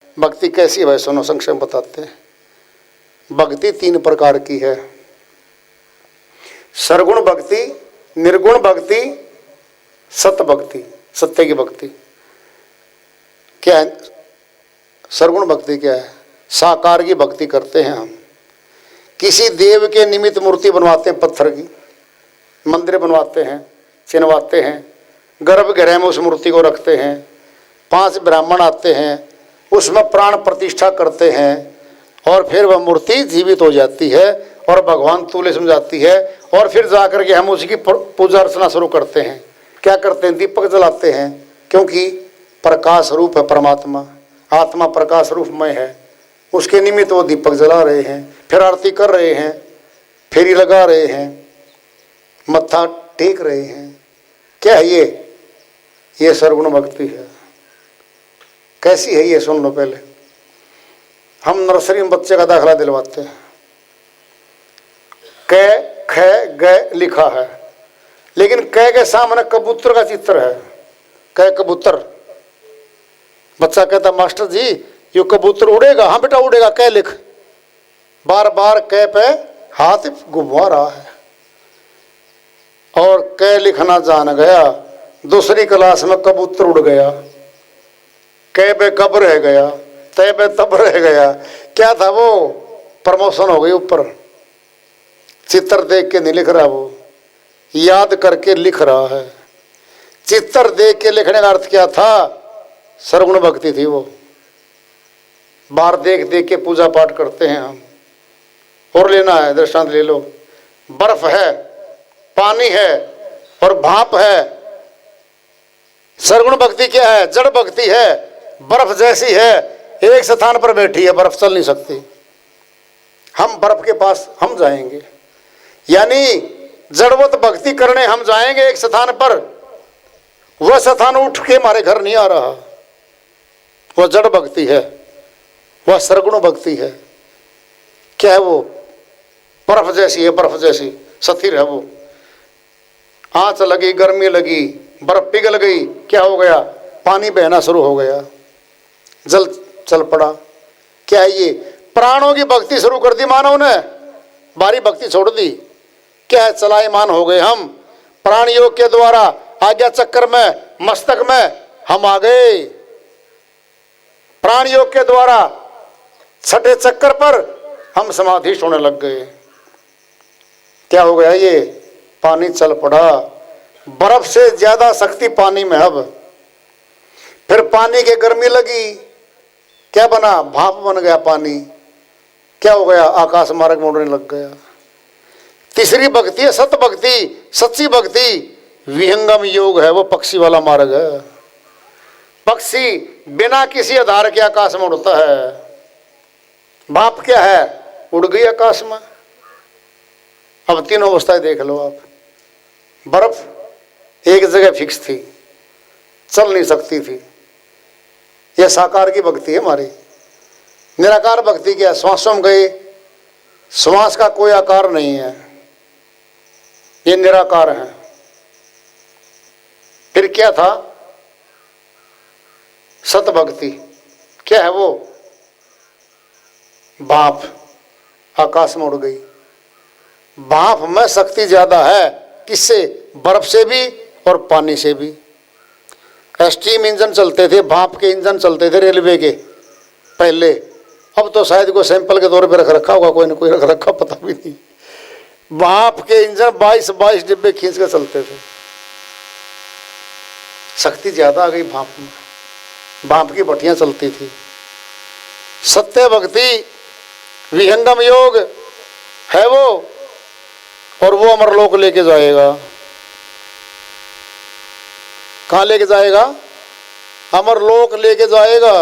भक्ति कैसी है भाई सुनो, संक्षेप बताते हैं। भक्ति 3 प्रकार की है। सरगुण भक्ति, निर्गुण भक्ति, सत भक्ति, सत्य की भक्ति। क्या है सरगुण भक्ति? क्या है? साकार की भक्ति करते हैं हम। किसी देव के निमित्त मूर्ति बनवाते हैं, पत्थर की मंदिर बनवाते हैं, चिनवाते हैं, गर्भगृह में उस मूर्ति को रखते हैं, 5 ब्राह्मण आते हैं, उसमें प्राण प्रतिष्ठा करते हैं और फिर वह मूर्ति जीवित हो जाती है और भगवान तूले सम जाती है। और फिर जाकर के हम उसकी पूजा अर्चना शुरू करते हैं। क्या करते हैं? दीपक जलाते हैं, क्योंकि प्रकाश रूप है परमात्मा, आत्मा प्रकाश रूपमय है, उसके निमित्त वो दीपक जला रहे हैं। फिर आरती कर रहे हैं, फेरी लगा रहे हैं, मत्था टेक रहे हैं। क्या है ये सरगुण भक्ति है। कैसी है ये सुन लो पहले। हम नर्सरी में बच्चे का दाखला दिलवाते हैं, क ख ग लिखा है, लेकिन क के सामने कबूतर का चित्र है। क कबूतर। बच्चा कहता मास्टर जी ये कबूतर उड़ेगा? हाँ बेटा उड़ेगा, क लिख। बार बार क पे हाथ घुमा रहा है और क लिखना जान गया। दूसरी क्लास में कबूतर उड़ गया, कै बे कब रह गया, तय बे तब रह गया। क्या था वो? प्रमोशन हो गई ऊपर। चित्र देख के नहीं लिख रहा, वो याद करके लिख रहा है। चित्र देख के लिखने का अर्थ क्या था? सरगुण भक्ति थी वो। बाहर देख देख के पूजा पाठ करते हैं हम। और लेना है, दृष्टांत ले लो। बर्फ है, पानी है और भाप है। सरगुण भक्ति क्या है? जड़ भक्ति है। बर्फ जैसी है, एक स्थान पर बैठी है, बर्फ चल नहीं सकती। हम बर्फ के पास हम जाएंगे, यानी जड़वत भक्ति करने हम जाएंगे एक स्थान पर। वह स्थान उठ के हमारे घर नहीं आ रहा, वह जड़ भक्ति है, वह सरगुण भक्ति है। क्या है वो? बर्फ जैसी है, बर्फ जैसी स्थिर है वो। आंच लगी, गर्मी लगी, बर्फ पिघल गई, क्या हो गया? पानी बहना शुरू हो गया, जल चल पड़ा। क्या है ये? प्राणों की भक्ति शुरू कर दी मानव ने, बारी भक्ति छोड़ दी। क्या है? चलायमान हो गए हम। प्राण योग के द्वारा आज्ञा चक्कर में, मस्तक में हम आ गए। प्राण योग के द्वारा छठे चक्कर पर हम समाधिष्ठ होने लग गए। क्या हो गया? ये पानी चल पड़ा। बर्फ से ज्यादा शक्ति पानी में। अब फिर पानी की गर्मी लगी, क्या बना? भाप बन गया पानी। क्या हो गया? आकाश मार्ग में उड़ने लग गया। तीसरी भक्ति है सत भक्ति, सच्ची भक्ति। विहंगम योग है, वो पक्षी वाला मार्ग है। पक्षी बिना किसी आधार के आकाश में उड़ता है। भाप क्या है? उड़ गई आकाश में। अब 3 अवस्थाएं देख लो आप। बर्फ एक जगह फिक्स थी, चल नहीं सकती थी। यह साकार की भक्ति है हमारी। निराकार भक्ति क्या? श्वासों में गए, श्वास का कोई आकार नहीं है, ये निराकार है। फिर क्या था? सत भक्ति। क्या है वो? भाप आकाश में उड़ गई। भाप में शक्ति ज्यादा है। किससे? बर्फ से भी और पानी से भी। स्टीम इंजन चलते थे, भाप के इंजन चलते थे रेलवे के पहले। अब तो शायद कोई सैंपल के तौर पे रख रखा होगा, कोई ना कोई रख रखा, पता भी नहीं। भाप के इंजन 22 डिब्बे खींच के चलते थे। शक्ति ज्यादा आ गई भाप में, भाप की भट्टियां चलती थी। सत्य भक्ति, विहंगम योग है वो, और वो अमरलोक लेके जाएगा। कहाँ लेके जाएगा? अमरलोक लेके जाएगा।